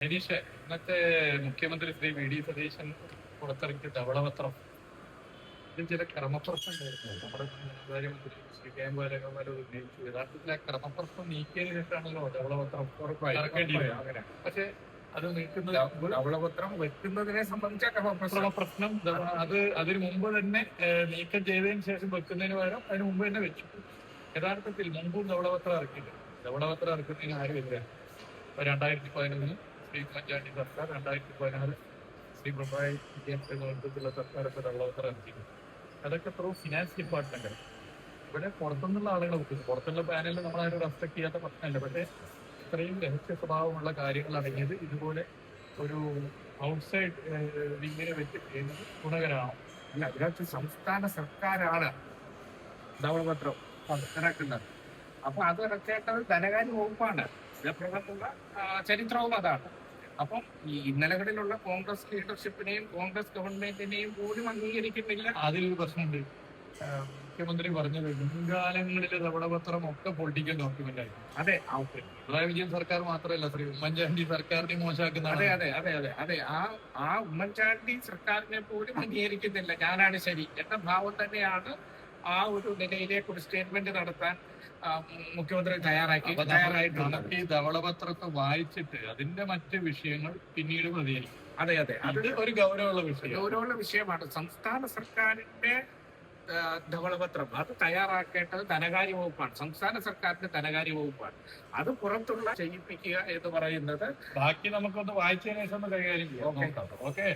ഹരീഷ്, ഇന്നത്തെ മുഖ്യമന്ത്രി Shri V D Satheesan പുറത്തിറക്കിയ ധവളപത്രം ഇതിൽ ചില ക്രമപ്രശ്നങ്ങളുണ്ട്. നമ്മുടെ ധനകാര്യമന്ത്രി ശ്രീ കെ എം ബാലഗോപാൽ ഉന്നയിച്ചു. യഥാർത്ഥത്തിൽ ആ ക്രമപ്രശ്നം നീക്കിയതിനു ശേഷമാണല്ലോ ധവളപത്രം ഇറക്കേണ്ടി വരും. അങ്ങനെ പക്ഷെ അത് നീക്കുന്നത് ധവളപത്രം വെക്കുന്നതിനെ സംബന്ധിച്ച ക്രമപ്രശ്നം അതിന് മുമ്പ് തന്നെ നീക്കം ചെയ്തതിന് ശേഷം വെക്കുന്നതിന് പകരം അതിന് മുമ്പ് തന്നെ വെച്ചു. യഥാർത്ഥത്തിൽ മുമ്പും ധവളപത്രം ഇറക്കിയിട്ടുണ്ട്. ധവളപത്രം ഇറക്കുന്നതിന് ആരും എതിരാണ്. 2011 ശ്രീ ഉമ്മൻചാണ്ടി സർക്കാർ, 2016 ശ്രീ പിണറായി വിജയന്റെ നേതൃത്വത്തിലുള്ള സർക്കാരൊക്കെ ധവളപത്രം ഇറക്കിയിട്ടുണ്ട്. അതൊക്കെ ത്രൂ ഫിനാൻസ് ഡിപ്പാർട്ട്മെന്റ്. ഇവിടെ പുറത്തുനിന്നുള്ള ആളുകളെ വെക്കുന്നു. പുറത്തുള്ള പാനലിൽ നമ്മളാരും റെസ്പെക്ട് ചെയ്യാത്ത പ്രശ്നമല്ല. പക്ഷേ ഇത്രയും രഹസ്യ സ്വഭാവമുള്ള കാര്യങ്ങൾ അടങ്ങിയത് ഇതുപോലെ ഒരു ഔട്ട്സൈഡ് വിങ്ങിനെ വെച്ച് ചെയ്യുന്നത് ഗുണകരമാണ്. അല്ല, അതിനകത്ത് സംസ്ഥാന സർക്കാരാണ് ധവളപത്രം ഇറക്കുന്നത്. അപ്പൊ അത് ഇറക്കേണ്ടത് ധനകാര്യ വകുപ്പാണ്. ഇതിനപ്പുറത്തുള്ള ചരിത്രവും അതാണ്. അപ്പം ഈ ഇന്നലകളിലുള്ള കോൺഗ്രസ് ലീഡർഷിപ്പിനെയും കോൺഗ്രസ് ഗവൺമെന്റിനെയും പോലും അംഗീകരിക്കുന്നില്ല. അതിലൊരു പ്രശ്നമുണ്ട്. മുഖ്യമന്ത്രി പറഞ്ഞത് മുൻകാലങ്ങളിലെ ധവളപത്രം ഒക്കെ പൊളിറ്റിക്കൽ ഡോക്യുമെന്റ് ആയിരുന്നു. അതെ, പിണറായി വിജയൻ സർക്കാർ മാത്രമല്ല, ശ്രീ ഉമ്മൻചാണ്ടി സർക്കാരിനെ മോശമാക്കുന്നതാണ്. അതെ അതെ അതെ അതെ അതെ ആ ഉമ്മൻചാണ്ടി സർക്കാരിനെ പോലും അംഗീകരിക്കുന്നില്ല. ഞാനാണ് ശരി എന്ന ഭാവം തന്നെയാണ് ആ ഒരു നിലയിലേക്ക് ഒരു സ്റ്റേറ്റ്മെന്റ് നടത്താൻ മുഖ്യമന്ത്രി തയ്യാറായിട്ടുള്ളത്. ഈ ധവളപത്രത്തെ വായിച്ചിട്ട് അതിന്റെ മറ്റ് വിഷയങ്ങൾ പിന്നീട് പ്രതികരിക്കും. അതെ അതെ, അത് ഒരു ഗൗരവമുള്ള വിഷയമാണ്. സംസ്ഥാന സർക്കാരിന്റെ ധവളപത്രം അത് തയ്യാറാക്കേണ്ടത് ധനകാര്യ വകുപ്പാണ്. സംസ്ഥാന സർക്കാരിന്റെ ധനകാര്യ വകുപ്പാണ്. അത് പുറത്തുള്ള ചെയ്യിപ്പിക്കുക എന്ന് പറയുന്നത് ബാക്കി നമുക്കൊന്ന് വായിച്ചതിന് ശേഷം കൈകാര്യം ചെയ്യാം. ഓക്കെ.